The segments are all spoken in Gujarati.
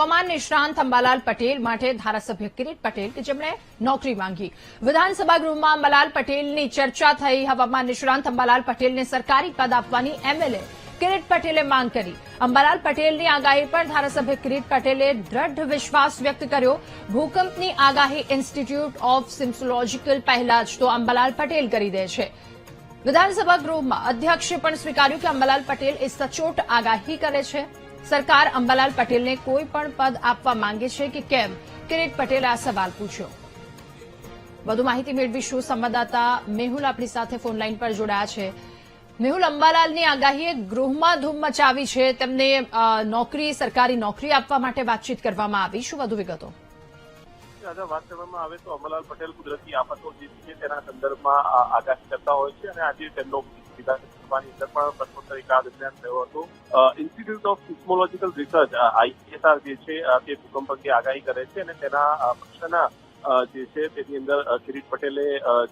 હવામાન નિષ્ણાંત અંબાલાલ પટેલ માટે ધારાસભ્ય કિરીટ પટેલ કે જેમણે નોકરી માંગી। વિધાનસભા ગૃહમાં અંબાલાલ પટેલની ચર્ચા થઈ। હવામાન નિષ્ણાંત અંબાલાલ પટેલને સરકારી પદ આપવાની એમએલએ કિરીટ પટેલે માંગ કરી। અંબાલાલ પટેલની આગાહી પર ધારાસભ્ય કિરીટ પટેલે દ્રઢ વિશ્વાસ વ્યક્ત કર્યો। ભૂકંપની આગાહી ઇન્સ્ટિટ્યૂટ ઓફ સિસ્મોલોજીકલ પહેલા જ તો અંબાલાલ પટેલ કરી દે છે। વિધાનસભા ગૃહમાં અધ્યક્ષે પણ સ્વીકાર્યું કે અંબાલાલ પટેલ એ સચોટ આગાહી કરે છે। સરકાર અંબાલાલ પટેલને કોઈ પણ પદ આપવા માંગે છે કે કેમ, કિરીટ પટેલે આ સવાલ પૂછ્યો। વધુ માહિતી મેળવીશું। સંવાદદાતા મેહુલ આપણી સાથે ફોનલાઈન પર જોડાયા છે। મેહુલ, અંબાલાલની આગાહીએ ગૃહમાં ધૂમ મચાવી છે। તેમને સરકારી નોકરી આપવા માટે વાતચીત કરવામાં આવી। શું વધુ વિગતો? વાત કરવામાં આવે તો અંબાલાલ પટેલ કુદરતી આફતો જે છે તેના સંદર્ભમાં આગાહી કરતા હોય છે અને આજે તેમનો વિધાનસભાની અંદર પણ પ્રશ્નોત્તરી કાળ દરમિયાન થયો હતો। ઇન્સ્ટિટ્યૂટ ઓફ સિસ્મોલોજીકલ રિસર્ચ આઈએસઆર જે છે તે ભૂકંપ અંગે આગાહી કરે છે અને તેના પક્ષના જે છે તેની અંદર કિરીટ પટેલે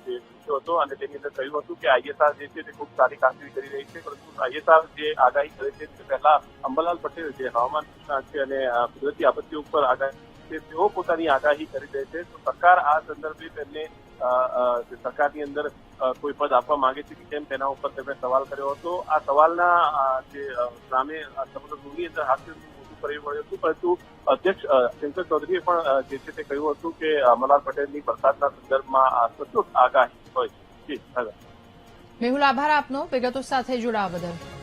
જે પૂછ્યો હતો અને તેની અંદર કહ્યું હતું કે આઈએસઆર જે છે તે ખૂબ સારી કામગીરી કરી રહી છે, પરંતુ આઈએસઆર જે આગાહી કરે છે તે પહેલા અંબાલાલ પટેલ જે હવામાન નિષ્ણાત છે અને કુદરતી આપત્તિઓ ઉપર આગાહી તેઓ પોતાની આગાહી કરી દે છે। તો સરકાર આ સંદર્ભે તેમને સરકારની અંદર કોઈ પદ આપવા માંગે છે કે કેમ, તેના ઉપર તેમણે સવાલ કર્યો હતો। આ સવાલના જે સામે સમગ્ર ગૃહની અંદર હાસ્ય મોટું કરી પડ્યું હતું, પરંતુ અધ્યક્ષ શંકર ચૌધરીએ પણ જે છે તે કહ્યું હતું કે અંબાલાલ પટેલની વરસાદના સંદર્ભમાં સચોટ આગાહી હોય છે। મેહુલ, આભાર આપનો વિગતો સાથે જોડાવા બદલ।